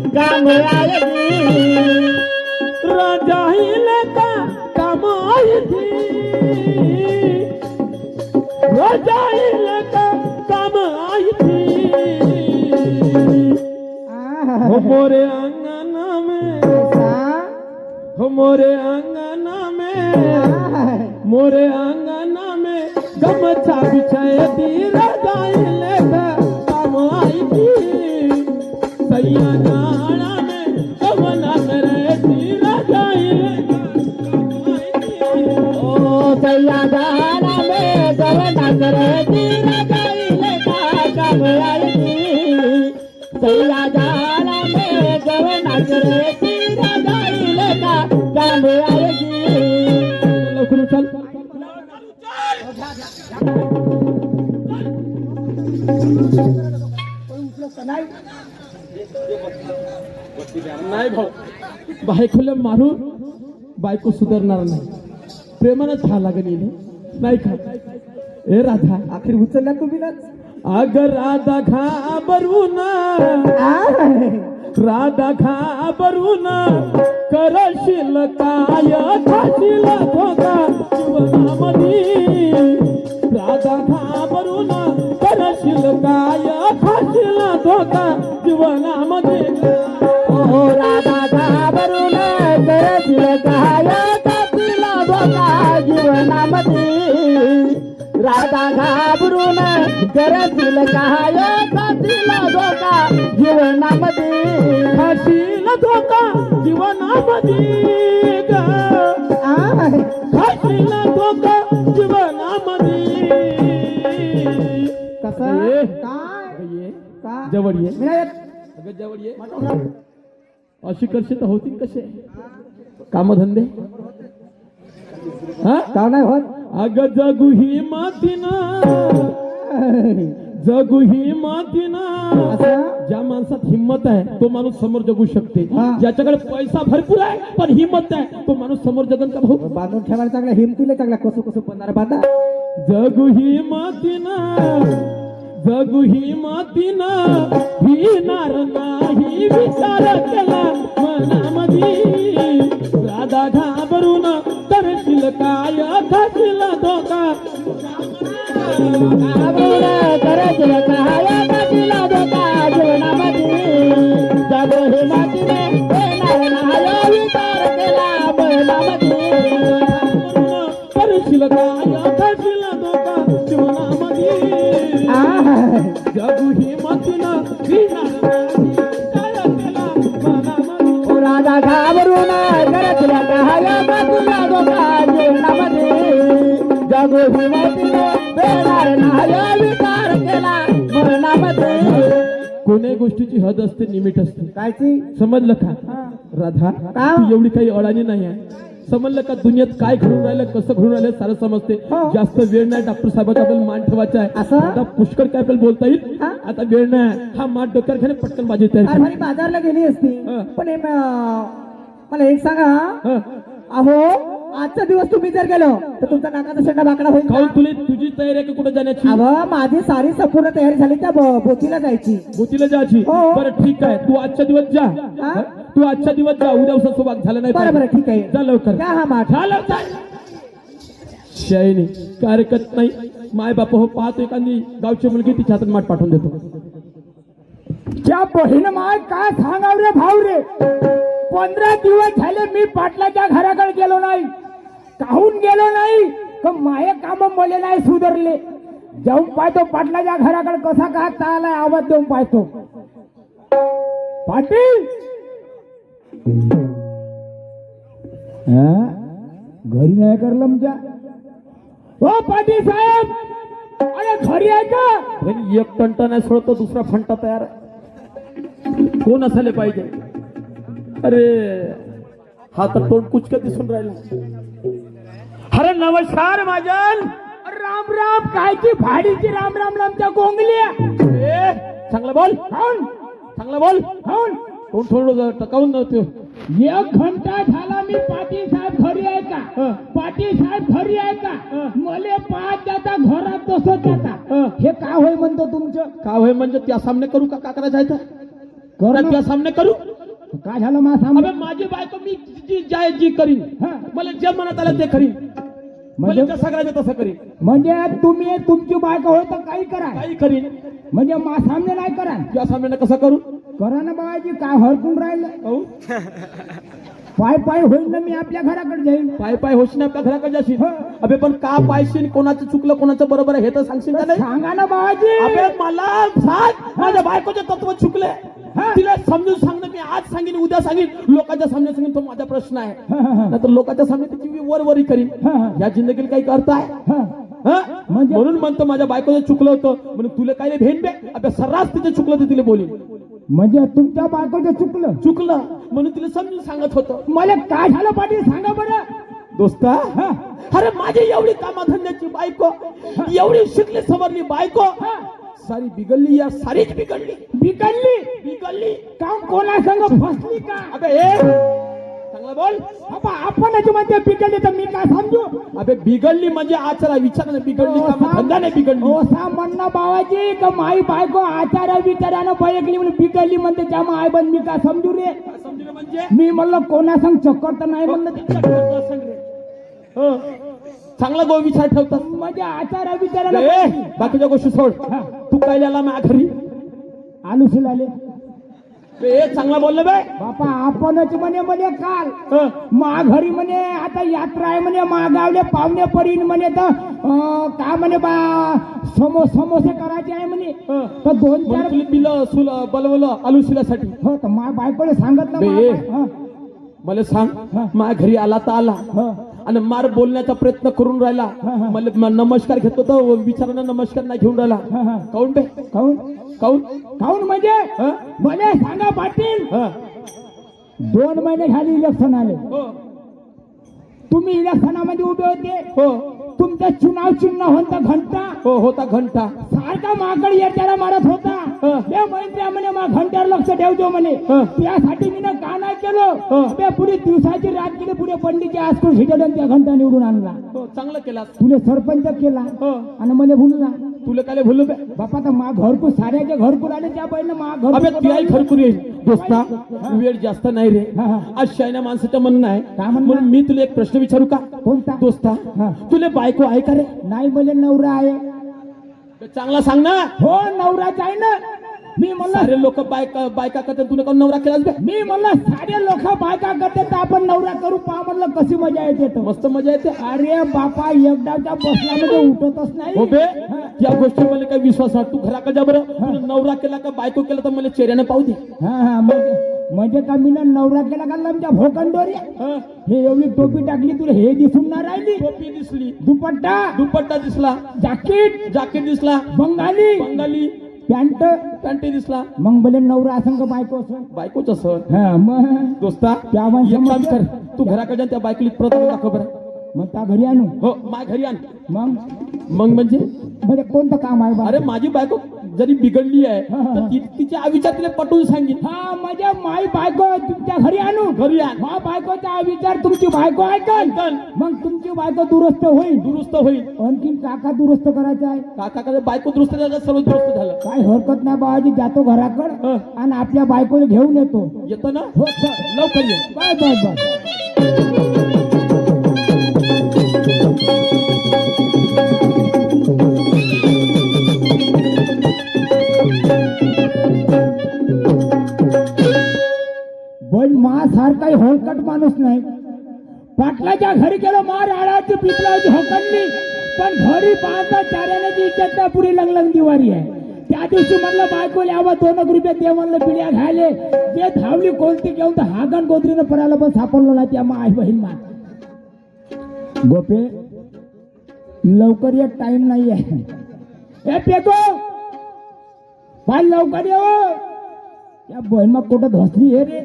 काम आएगी राजा हिले का काम आई थी राजा हिले का काम आई थी हो मोरे आंगना में हो मोरे आंगना में मोरे आंगना में गमछा बिछाए दी राजा हिले का काम आई थी सैया जाना में कमला करे दी राजा हिले ओ सैया जाना में गवना करे तेरा गाइले का काम आएगी सैया जाना में गवना करे तेरा गाइले का काम आएगी लवकर चल नाही भाऊ बायकोला मारून बायको सुधारणार नाही प्रेमानच खा लागेल नाही खा ए राधा आखिर उचलला तुम्ही ना अगर राधा घाबरून राधा घाबरून करशील काय खाशील धोका जीवनामध्ये राधा घाबरून करशील काय खाशील धोका जीवनामध्ये ओ राधा घाबरून करशील काय खाशील धोका जीवनामध्ये राधा घाबरून करशील काय खाशील धोका जीवनामध्ये खाशील धोका जीवनामध्ये खाशील धोका जीवनामध्ये कसं ये. काय का जवळ ये मी नाही येत. अगं जवळ ये अशी करशील तर होतील कसे कामधंदे हा का नाही होत अग जगू ही मातीना जगू ही मातीना असं ज्या माणसात हिंमत आहे तो माणूस समोर जगू शकते हा. ज्याच्याकडे पैसा भरपूर आहे पण हिंमत आहे तो माणूस समोर जगन का भाऊ बांधून ठेवायला चांगला हिमतीला चांगला कसं कसं बनणार बांधा जगू ही मातीना जगू ही मातीना भिणार नाही विचार केला मनामध्ये राधा घाबरून करशील काय खाशील धोका करायचं काय मातीला धोका जीवनामध्ये जगू हे मातीने येणार नाही विचार केला मनामध्ये करशील काय खाशील धोका जीवनामध्ये जगू ही मातीना भिणार नाही विचार केला मनामध्ये राधा घाबरून करतल्या काय मातीला धोका जीवनामध्ये जगू ही मातीने येणार नाही विचार केला मनामध्ये कोणत्याही गोष्टीची हद असते लिमिट असते कायची समजलं का राधा का? तू एवढी काही अडाणी नाही आहे समजलं का दुनियेत काय घडून राहिलं कसं घडून राहिलं सारं समजते हो. जास्त वेळ नाही डॉक्टर साहेबाचा आपल्याला मान ठेवायचा आहे असं? आता पुष्कळ काय आपल्याला बोलता येईल हा? आता वेळ नाही हा मान डोक्यावर खाली पटकन बाजी तयार अरे म्हणे बाजारला गेली असती हा. पण हे मला एक सांगा कर. अहो आजचा दिवस तुम्ही जर गेलो तर तुमचा नाकाचा शेंडा बाकडा होईल खाऊन का? तुझी तयारी आहे का कुठे जाण्याची अहो माझी सारी संपूर्ण तयारी झाली त्या बोतीला जायची गोतीला जायची हो. बरं ठीक आहे तू आजच्या दिवस जा हा? हा? तू आजच्या दिवस जा उद्या उसा सोबत झालं नाही बरं बरं पाहिजे. ठीक आहे जा लवकर द्या हा माठ झालं काय शायनी काय हरकत नाही माय बाप हो पाहतो एखादी गावची मुलगी तिच्या हातात माठ पाठवून देतो त्या बहीण माय काय सांगाव रे भाऊ रे 15 दिवस झाले मी पाटलाच्या घराकडे गेलो नाही काहून गेलो नाही का माये काम मले नाही सुधारले जाऊन पाहतो पाटलाच्या घराकडे कसा काय चाललाय आवाज देऊन पाहतो पाटील घरी नाही करलं म्हणजे हो पाटील साहेब अरे घरी आहे का पण एक टंटा नाही सोडतो दुसरा फंटा तयार आहे. कोण असायला पाहिजे अरे हा तर तोंड कुचक दिसून राहिला अरे नमस्कार महाजन राम राम कायची भाडीची राम राम लांबच्या गोंगल्या ए, चांगला बोल कोण चांगला बोल कोण कोण थोडं टकावून नव्हतं 1 घंटा झाला मी पाटील साहेब घरी आहे का पाटील साहेब घरी आहे का मले पाच जाता घरात बसत जाता हे का होय म्हणतो तुमचं का होय म्हणजे त्या सामने करू का काकडा जायचा कर ना. तुझ्या सामने करू काय झालं मा सामने अबे माझी बायको मी जी करीन हा. मला जे मनात आलं ते करीन म्हणजे मला कसं करायचं तसं करीन म्हणजे तुम्ही तुमची बायको होय तर काही करा काही करीन म्हणजे मा सामने नाही करा तुझ्या सामने कसं करू करा ना बाबाजी काय हरकून राहिलं कहू पाय पाय होईल ना मी आपल्या घराकडे जाईन पाय पाय होशील आपल्या घराकडे जाशील हो. अबे पण का पायशील कोणाचं चुकलं कोणाचं बरोबर आहे हे तर सांगशील का नाही सांगा ना बाबाजी अबे मला सांग माझ्या बायकोचे तत्व चुकले हा. तिला समजून सांगणं मी आज सांगेन उद्या सांगेन लोकांच्या सामने सांगेन तो माझा प्रश्न आहे हा, हा, हा. नाहीतर लोकांच्या सामने तिची मी वरवरी करीन हा, हा. या जिंदगीला काही करताय हा. हा? म्हणजे? म्हणून म्हणतो माझ्या बायकोचं चुकलं होतं म्हणून तुला काय रे भेन बे अबे सर्रास तिचं चुकलं तर तिला बोलीन म्हणजे तुमच्या बायकोचं चुकलं चुकलं म्हणून तिला समजून सांगत होतं मला काय झालं पाटील सांगा बरं दोस्ता हा. अरे माझी एवढी कामाधंद्याची बायको एवढी शिकली सवरली बायको हा. सारी बिघडली या सारीच बिघडली बिघडली बिघडली काम कोणा संग फसली का अबे ए चांगला बोल बाबा आपणच म्हणते बिघडली तर मी काय समजू अबे बिघडली म्हणजे आचरा विचार नाही बिघडली का धंदा नाही बिघडली ओसा म्हणणं बाबाजी का माई बायको आचारा विचारानं बयकली म्हणून बिघडली म्हणते त्या माय बन मी काय समजू रे समजलं म्हणजे मी म्हणलं कोणा संग चक्कर तर नाही म्हणलं ते. सांग रे. हं. चांगला गो विचार ठेवतात म्हणजे आचारा विचारानं ए, बाकीच्या गोष्टी सोड हा. तू काय आला माझ्या घरी आलू शिलाले ए चांगला बोललं बे बापा आपणच म्हणे काल हं. मा घरी म्हणे आता यात्रा आहे म्हणे मागावले पाहुणे परीन म्हणे तर काय म्हणे बा समोसे करायचे आहे म्हणे हं. तर दोन म्हणून चार तुला बिल बोलवलं आलू शिलासाठी हो तर मा बायकोने सांगितलं बे. हा, मला सांग हा. माझ्या घरी आला तर आला हा. आणि मार बोलण्याचा प्रयत्न करून राहिला हा, हा. मला नमस्कार घेतो तर विचारांना नमस्कार नाही घेऊन राहिला हा, हा. काऊन बे काऊन काऊन काऊन म्हणजे हा? मला सांगा पाटील हा. 2 महिने झाले इलेक्शन आले हो तुम्ही इलेक्शनामध्ये उभे होते हो तुमचं चुनाव चिन्ह होतं घंटा हो होता घंटा सारखा माकड येत्याला मारत होता हं. ते मैत्र्या म्हणे मा घंट्यावर लक्ष ठेवतो म्हणे हं. त्यासाठी मी का नाही केलो हं. ते पुढे दिवसाची रात केली पुढे पंडितच्या आसकून शिटवून त्या घंटा निवडून आणला हो चांगलं केला तुले सरपंच केला हो आणि मला भुलला तुला काय भुलू बे बापा तर मा घरकू साऱ्याचे घरकूर आले त्या पहिलं मा अबे घर तुला खरखुरी येईल दोस्ता वेळ जास्त नाही रे हा, हा. आज शायना माणसाचं म्हणणं आहे काय म्हणणं? म्हणून मी तुला एक प्रश्न विचारू का कोणता दोस्ता हा. तुला बायको आहे का रे नाही मला नवरा आहे चांगला सांग ना हो नवराच आहे ना मी म्हणलं सारे लोक बायका करतात तुला कोण नवरा केलास बे मी म्हणलं सारे लोक बायका करते तर आपण नवरा करू पहा म्हणलं कशी मजा येते तर मस्त मजा येते अरे बापा एकदाच्या बसल्यामध्ये उठतच हो बे नाही या गोष्टी मला काही विश्वास नाही तू घराकडे जा बरं तुला नवरा केला का बायको केला तर मला चेहऱ्याने पाहू दे हा हा म्हणजे का मी नवरा केला का आमच्या भोकंडोरी हं. हे एवढी टोपी टाकली तुला हे दिसून ना राहिली टोपी दिसली दुपट्टा दुपट्टा दिसला जॅकेट जाकेट दिसला बंगाली बंगाली पॅन्ट पॅन्ट दिसला मग भले नवरा असं का बायको असं बायकोच असं हा मग दोस्ता त्या माणसाला एक काम म्हणते. कर तू घराकडे जा त्या बायकोली प्रथम दाखव बरं मग त्या घरी आणू हो माझ्या घरी आण मग मग म्हणजे म्हणजे कोणतं काम आहे बा अरे माझी बायको जरी बिघडली आहे तर तिच्या विचार तिला पटवून सांगितलं हा म्हणजे माई बायको तुमच्या घरी आणू घरी आण मा बायकोचा विचार तुमची बायको ऐकल ऐकल. मग तुमची बायको दुरुस्त होईल दुरुस्त होईल आणखीन काका दुरुस्त करायचं आहे काकाकडे बायको दुरुस्त झालं सर्व दुरुस्त झालं काय हरकत नाही बाबाजी जातो घराकडे हं. आणि आपल्या बायकोला घेऊन येतो येतं ना हो सर लवकर ये बाय बाय बाय पण मा सारखा हळकट माणूस नाही पाटलाच्या घरी गेलो मा राळाची पिपळाची हकलली पण घरी पाहता चाऱ्याची इज्जत नाही पुरी लंगलंग दिवारी आहे त्या दिवशी म्हणलं बायकोले आवा 2 रुपये दे म्हणलं पिढ्या घायले ते धावली कोलती घेऊन तर हागण गोदरीनं पराला पण सापडलो ना त्या मा आई बहीण मा गोपे लवकर येत टाइम नाही आहे ए पेको पाय लवकर ये हो. या बहीण मग कुठं धसली हे रे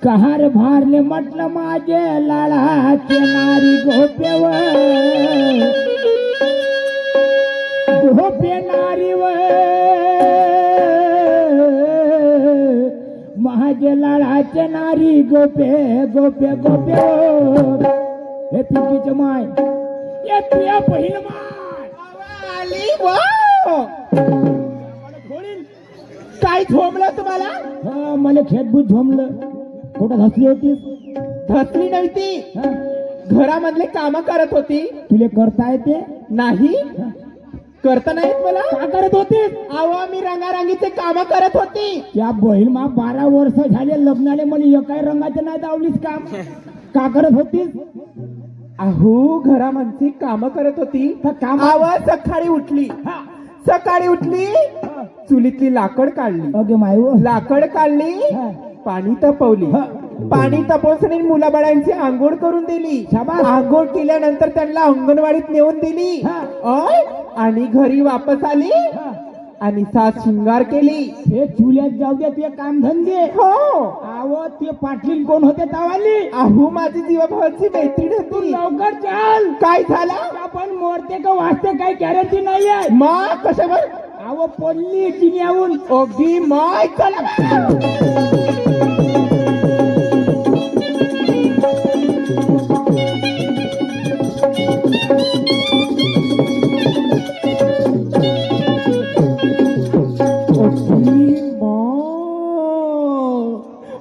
कहार भारले म्हटलं माझे लाळाचे नारी गोपेव गोपे नारी व माझे लाळाचे नारी गोपे गोपे गोपे हे पिंकीचे माय ये तुया बहीण माय काय झोमलं तुम्हाला? हा, मला खेटबूत झोमलं. कुठं धसली होतीस? धसली नव्हती, हा, घरामधले काम करत होती. तुले करता येते? नाही, करता नाहीत मला. का करत होतीस? अहो मी रंगारंगीचे काम करत होती. त्या बहीण मा 12 वर्ष झाले लग्नाले, मला एकाही रंगाचे नाही दावलीस काम. का करत होतीस? अहो घरामध्ये काम करत होती. तर काम आवाज सकाळी उठली, हा, सकाळी उठली, चुलीतली लाकड काढली, ओके मायव. लाकड काढली, हा, पाणी तपवली, हा. पाणी तपवून मुलाबाळांची आंघोळ करून दिली. शाबास. आंघोळ केल्यानंतर त्यांना अंगणवाडीत नेऊन दिली. हा. आणि घरी वापस आली हा. आणि सात शिंगार केली. हे चुल्यात जाऊ दे, ते काम धंदे. हो, आव ते पाटील कोण होते तावाली? अहो माझी जीवाभावाची मैत्रीण तू होती. लवकर चाल. काय झालं? आपण मोरते का वाचते काही गॅरंटी नाहीये. मग कशावर? आव पडली चिन्याहून. अगदी माय चला.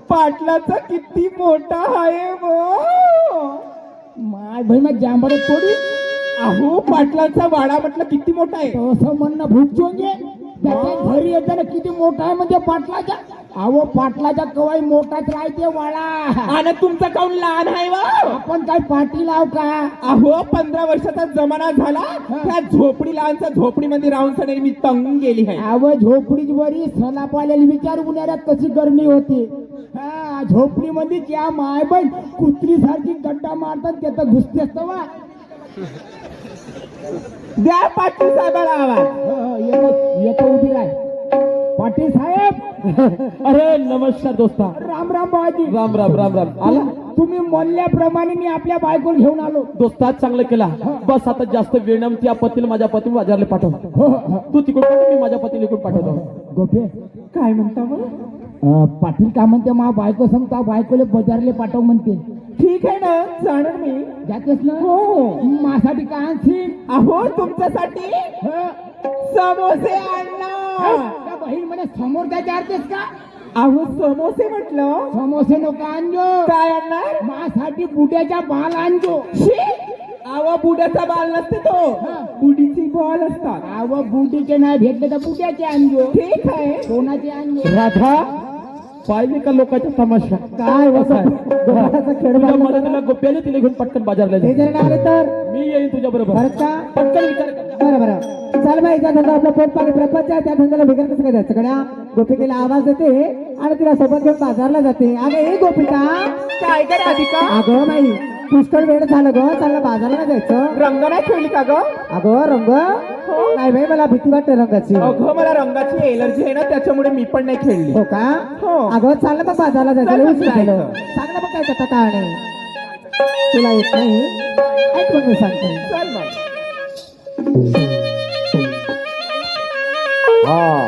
पाटलाचा किती मोठा आहे माय भाई मग जांभळत थोडी. अहो पाटलाचा वाडा म्हटलं किती मोठा आहे. तसं म्हणणं भूक चोंगे. त्याच्या घरी येताना किती मोठा आहे म्हणजे पाटलाच्या. अहो पाटलाच्या कवाई मोठाच राहते वाडा. आणि तुमचा काऊन लहान आहे वा? आपण काय पाटील आव का? अहो 15 वर्षाचा जमाना झाला, त्या झोपडी लहानच्या झोपडीमध्ये राहून सगळी मी तंग गेली आहे. अव झोपडीच बरी सलापाल्याला विचार गुन्ह्यात कशी गरमी होती. हा, झोपडीमध्ये ज्या माय बाई कुत्री सारखी गड्डा मारतात त्याचं घुसते असतं वा. द्या पाटील साहेबाला आवाज. येतो उभी राह. पाटील साहेब. अरे नमस्कार दोस्ता. राम राम बाबाजी. राम राम राम राम. आला तुम्ही म्हणल्याप्रमाणे मी आपल्या बायकोला घेऊन आलो. दोस्ता, चांगलं केला. बस आता जास्त वेळ नाही. त्या पतीला माझ्या पती बाजारला पाठव. हो हो. तू तिकडून पाठव, मी माझ्या पतीला इकडून पाठवतो. गोपे. काय म्हणता मग? पाटील का म्हणते मा बायको सांगता बायकोले बाजारले पाठव म्हणते. ठीक आहे ना, जाणार मी. जातेस ना? हो. माझ्यासाठी काय आणशील? अहो तुमच्यासाठी हं. समोसे आणणार. त्या बहीण म्हणे समोर काय चारतेस का? अहो समोसे म्हटलं. समोसे नको आणजो. काय आणणार? माझ्यासाठी बुड्याच्या बाल आणजो. शी, अहो बुड्याचा बाल नसते तो, बुडीची बॉल असतात. अव बुडीचे नाही भेटले तर बुड्याचे आणजो. ठीक आहे. कोणाचे आणजो? राधा, पाहिजे का लोकांचा तमाशा? काय बसा. खेळ मला तिला गोप्याने तिला घेऊन पटकन बाजारला ते जायचं. जर आले तर मी येईन तुझ्या बरोबर. बरं का? पटकन विचार कर. बरं बरं. चाल बाई, ज्या धंदा आपला पोट पाणी प्रपंच आहे त्या धंद्याला बिगर कसं काय द्यायचं? गड्या गोपिकेला आवाज देते आणि तिला सोबत घेऊन बाजारला जाते. अगं ए गोपिका. काय कर अधिका? अगं बाई पुष्कळ वेळ झालं ग, चालला बाजारला जायचं. रंग नाही खेळली का ग? अगं रंग नाही बाई, मला भीती वाटते रंगाची. अगं मला रंगाची एलर्जी आहे ना, त्याच्यामुळे मी पण नाही खेळली. हो का? हो. अगं चाललं मग बाजारला चल जायचं. मग उशीर झालं. जायचं. सांग ना मग काय करता काय नाही. तुला येत नाही? ऐक मग मी सांगतो. चल मग. हाँ,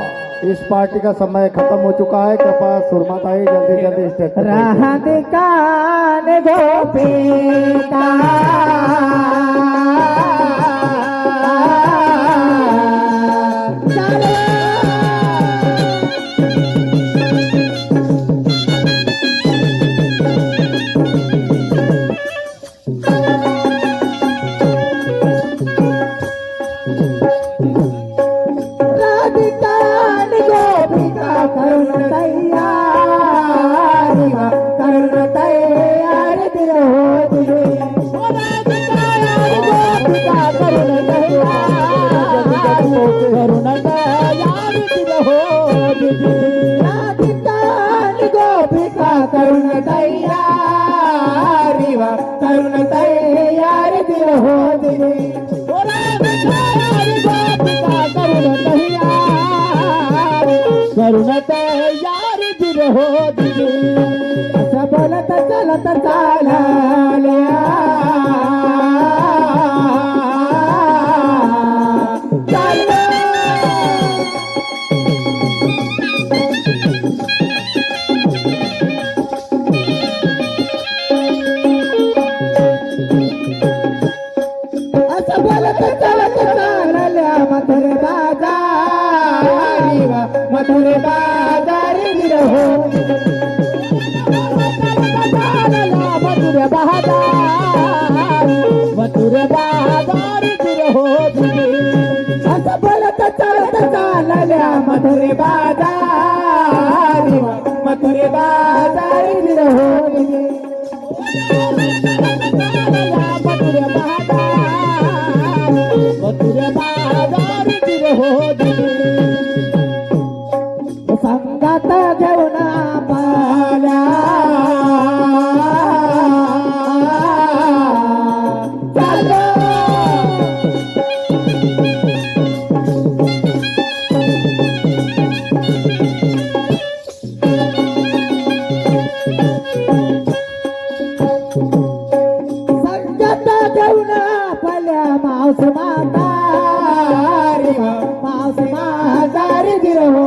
इस पार्टी का समय खत्म हो चुका है। कृपया सुरमात आई जल्दी जल्दी स्टेज पर राहते कान गोपिका करुण तयारी वा करुण तयारी दिल हो दिली. करुण तयारी दिल हो दिली. असं बोलत चालत चालल्या मथुरे बाजारी वा मथुरे बाजारी हो मथुर बहादार मथुर बहादार गिर हो असं बोलत चालत चालल्या मथुरे बाजार मथुरे बाजार गिर हो मथुरे बाजार मथुरे बाजार गिर हो संगात घेऊन पाल्या संगत घेऊन पल्या मावस म्हातारी मावस म्हातारी गिर हो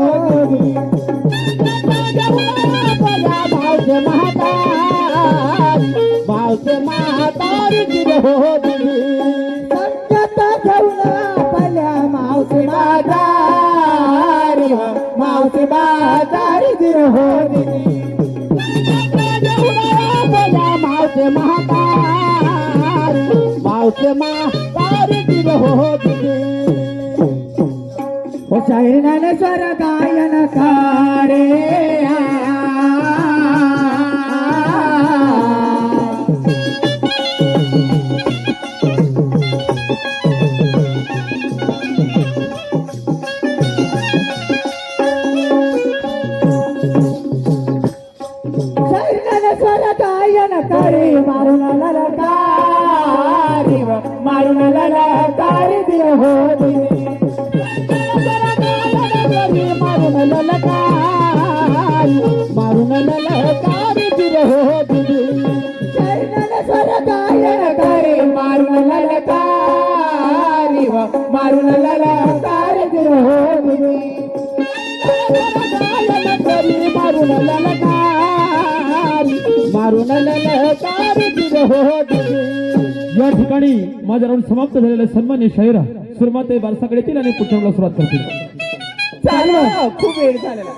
मावस म्हातारी गिर हो संगत घेऊन पल्या मावस म्हातारी मावस म्हातारी गिर हो मावस म्हातारी मावस म्हातारी गिर हो शाहीर ज्ञानेश्वर गायन कारे शाहीर ज्ञानेश्वर गायन करे मारून ललकारी मारून ललकारी दिल हो मारून ललकारी गिर हो शैनस्वर गायन करे मारून ललकारी मारून ललकारी गिर हो गायन करी मारून ललकारी मारून ललकारी गिर हो या ठिकाणी माझ्या राऊंड समाप्त झालेला सन्मान्य शाहीर सुरमाते बारसाकडे येतील आणि पुढच्या राऊंडला सुरुवात करतील. चालू खूप वेळ झालेला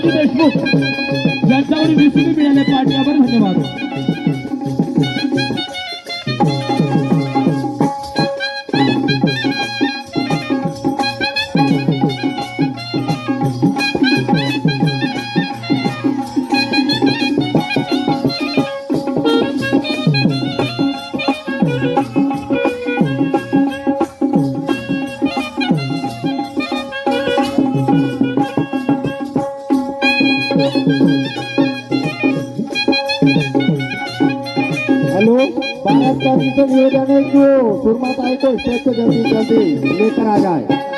देशमुख यांच्यावरील विसुली मिळाल्या पाठल्यावर धन्यवाद. भारत का निवेदन है जो सुरमा ताई को स्टेज पे जल्दी जल्दी लेकर आ जाए।